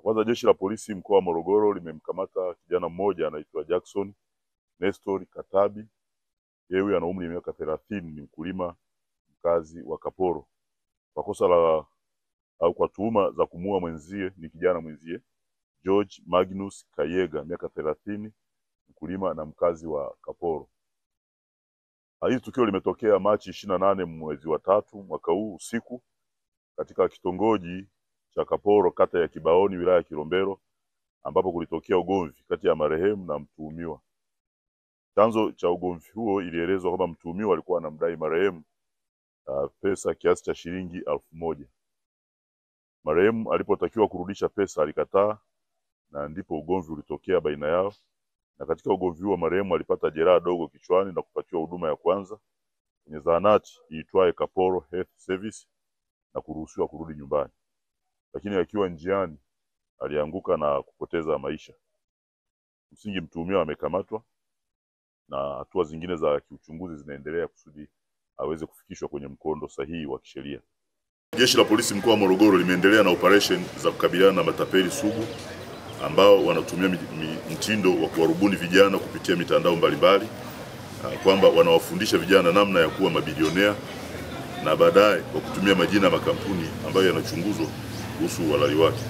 Kwanza, jeshi la polisi mkoa wa Morogoro limemkamata kijana mmoja anaitwa Jackson Nestor Katabi. Yeye ana umri wa miaka 30, ni mkulima mkazi wa Kaporo, kwa kosa la au kwa tuhuma za kumuua mwenzie, ni kijana mwenzie George Magnus Kayega, miaka 30, mkulima na mkazi wa Kaporo. Hili tukio limetokea Machi 28 mwezi wa 3 mwaka huu usiku katika kitongoji cha Kaporo, kata ya Kibaoni, wilaya ya Kilombero, ambapo kulitokea ugomvi kati ya marehemu na mtuhumiwa. Chanzo cha ugomvi huo ilielezwa kwamba mtuhumiwa alikuwa anamdai marehemu pesa kiasi cha shilingi 1000. Marehemu alipotakiwa kurudisha pesa alikataa, na ndipo ugomvi ulitokea baina yao. Na katika ugomvi huo marehemu alipata jeraha dogo kichwani na kupatiwa huduma ya kwanza kwenye zahanati iitwaye Kaporo Health Service na kuruhusiwa kurudi nyumbani. Lakini akiwa njiani alianguka na kupoteza maisha. Msingi mtuhumiwa amekamatwa na hatua zingine za kiuchunguzi zinaendelea kusudi aweze kufikishwa kwenye mkondo sahihi wa kisheria. Jeshi la polisi mkoa wa Morogoro limeendelea na operation za kukabiliana na matapeli sugu ambao wanatumia mtindo wa kuwarubuni vijana kupitia mitandao mbalimbali, kwamba wanawafundisha vijana namna ya kuwa mabilionea na baadaye kwa kutumia majina ya makampuni ambayo yanachunguzwa kuhusu uhalali wake.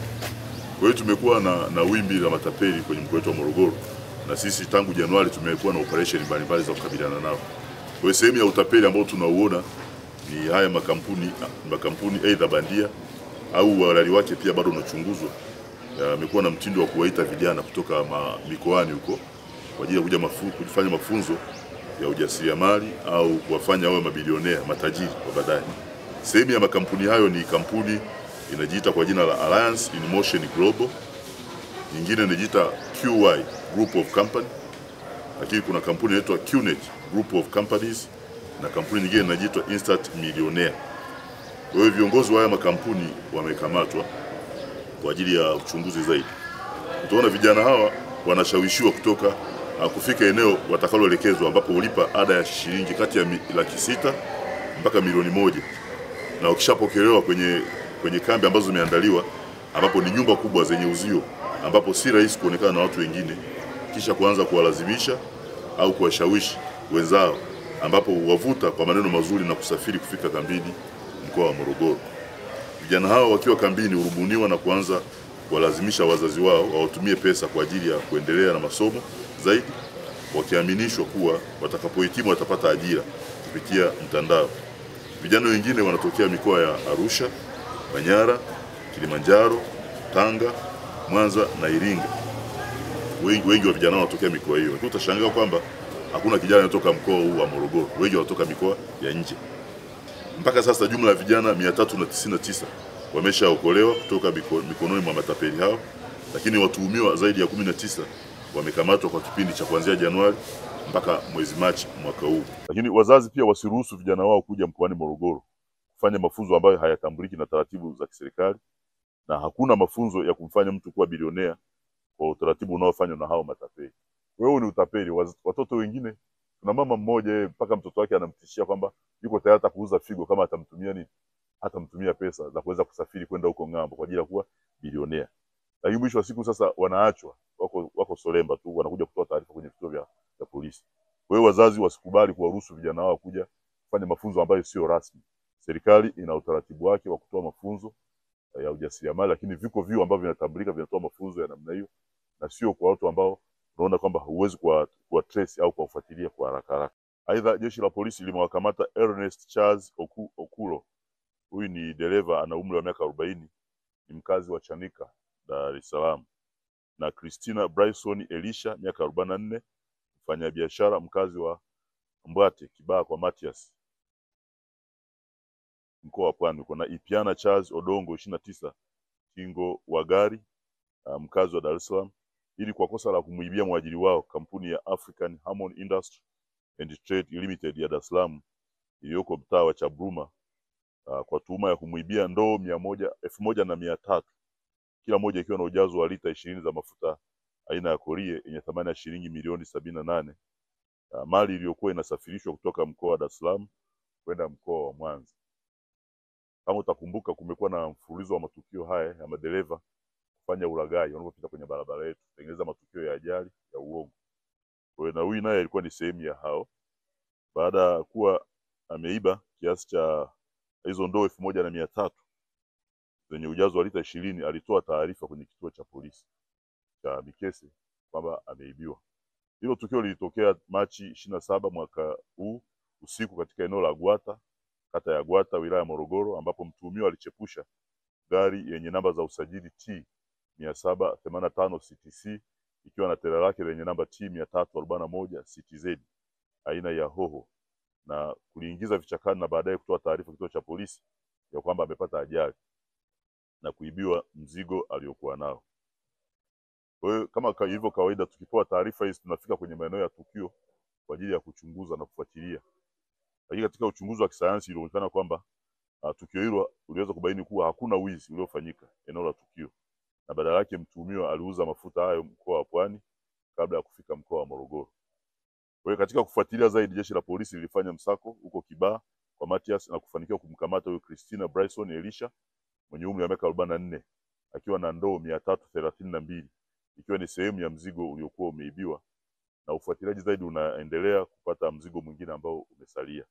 Kwa hiyo tumekuwa na wimbi la matapeli kwenye mkoa wetu wa Morogoro, na sisi tangu Januari tumekuwa na operation mbalimbali za kukabiliana nao. Kwa hiyo sehemu ya utapeli ambao tunauona ni haya makampuni aidha bandia au uhalali wake pia bado unachunguzwa. Yamekuwa na mtindo wa kuwaita vijana kutoka mikoani huko kwa ajili ya kuja kufanya mafunzo ya ujasiriamali au kuwafanya wawe mabilionea, matajiri kwa baadaye. Sehemu ya makampuni hayo ni kampuni inajiita kwa jina la Alliance in Motion Global, nyingine inajiita QY Group of Company, lakini kuna kampuni inaitwa QNet Group of Companies na kampuni nyingine inajiitwa Instant Millionaire. Kwa hiyo viongozi wa haya makampuni wamekamatwa kwa ajili ya uchunguzi zaidi. Utaona vijana hawa wanashawishiwa kutoka kufika eneo watakaloelekezwa, ambapo ulipa ada ya shilingi kati ya $600,000 mpaka $1,000,000, na ukishapokelewa kwenye kambi ambazo zimeandaliwa, ambapo ni nyumba kubwa zenye uzio, ambapo si rahisi kuonekana na watu wengine, kisha kuanza kuwalazimisha au kuwashawishi wenzao, ambapo wavuta kwa maneno mazuri na kusafiri kufika kambini mkoa wa Morogoro. Vijana hao wakiwa kambini hurubuniwa na kuanza kuwalazimisha wazazi wao wawatumie pesa kwa ajili ya kuendelea na masomo zaidi, wakiaminishwa kuwa watakapohitimu watapata ajira kupitia mtandao. Vijana wengine wanatokea mikoa ya Arusha, Manyara, Kilimanjaro, Tanga, Mwanza na Iringa. Wengi wa vijana wanatokea mikoa hiyo. Lakini utashangaa kwamba hakuna kijana anatoka mkoa huu wa Morogoro. Wengi wanatoka mikoa ya nje. Mpaka sasa jumla ya vijana 399 wameshaokolewa kutoka mikononi mwa matapeli hao, lakini watuhumiwa zaidi ya 19 wamekamatwa kwa kipindi cha kuanzia Januari mpaka mwezi Machi mwaka huu. Lakini wazazi pia wasiruhusu vijana wao kuja mkoani Morogoro kufanya mafunzo ambayo hayatambuliki na taratibu za kiserikali, na hakuna mafunzo ya kumfanya mtu kuwa bilionea kwa utaratibu unaofanywa na hao matapeli. Wewe ni utapeli. Watoto wengine, kuna mama mmoja mpaka mtoto wake anamtishia kwamba yuko tayari hata kuuza figo kama atamtumia pesa za kuweza kusafiri kwenda huko ng'ambo kwa ajili ya kuwa bilionea. Lakini mwisho wa siku sasa wanaachwa wako solemba tu, wanakuja kutoa taarifa kwenye vituo vya polisi. Kwa hiyo wazazi wasikubali kuwaruhusu vijana wao kuja kufanya mafunzo ambayo sio rasmi. Serikali ina utaratibu wake wa kutoa mafunzo ya ujasiriamali, lakini viko vyuo ambavyo vinatambulika vinatoa mafunzo ya namna hiyo, na sio kwa watu ambao unaona kwamba huwezi kuwa trace au kuwafuatilia kwa haraka. Aidha, jeshi la polisi limewakamata Ernest Charles Okulo. Huyu ni dereva, ana umri wa miaka 40, ni mkazi wa Chanika, Dar es Salaam, na Christina Bryson Elisha, miaka 44, mfanyabiashara mkazi wa Mbwate, Kibaha kwa Matias, mkoa wa Pwani. Kuna Ipiana Charles Odongo 29, Kingo wa Gari, mkazi wa Dar es Salaam, ili kwa kosa la kumuibia mwajiri wao kampuni ya African Harmony Industry and Trade Limited ya Dar es Salaam iliyoko mtaa wa Chabruma, kwa tuhuma ya kumuibia ndoo 1,300 kila moja ikiwa na ujazo wa lita 20 za mafuta aina ya korie yenye thamani ya shilingi milioni 78, mali iliyokuwa inasafirishwa kutoka mkoa wa Dar es Salaam kwenda mkoa wa Mwanza. Kama utakumbuka, kumekuwa na mfululizo wa matukio haya ya madereva kufanya ulaghai wanapopita kwenye barabara yetu, kutengeneza matukio ya ajali ya uongo. Kwa hiyo na huyu naye alikuwa ni sehemu ya hao. Baada ya kuwa ameiba kiasi cha hizo ndoo 1300 zenye ujazo wa lita 20, alitoa taarifa kwenye kituo cha polisi cha Mikese kwamba ameibiwa. Hilo tukio lilitokea Machi 27 mwaka huu usiku katika eneo la Gwata, kata ya Gwata, wilaya ya Morogoro, ambapo mtuhumiwa alichepusha gari yenye namba za usajili T 785 CTC ikiwa na tela lake lenye namba T 341 CTZ aina ya hoho na kuliingiza vichakani na baadaye kutoa taarifa kituo cha polisi ya kwamba amepata ajali na kuibiwa mzigo aliokuwa nao. Kwa hiyo kama ilivyo kawaida, tukipewa taarifa hizi tunafika kwenye maeneo ya tukio kwa ajili ya kuchunguza na kufuatilia. Lakini katika uchunguzi wa kisayansi ilionekana kwamba tukio hilo uliweza kubaini kuwa hakuna wizi uliofanyika eneo la tukio, na badala yake mtuhumiwa aliuza mafuta hayo mkoa wa Pwani kabla ya kufika mkoa wa Morogoro. Kwa hiyo katika kufuatilia zaidi, jeshi la polisi lilifanya msako huko Kibaha kwa Matias na kufanikiwa kumkamata huyo Christina Bryson Elisha mwenye umri wa miaka 44 akiwa na ndoo 332 ikiwa ni sehemu ya mzigo uliokuwa umeibiwa, na ufuatiliaji zaidi unaendelea kupata mzigo mwingine ambao umesalia.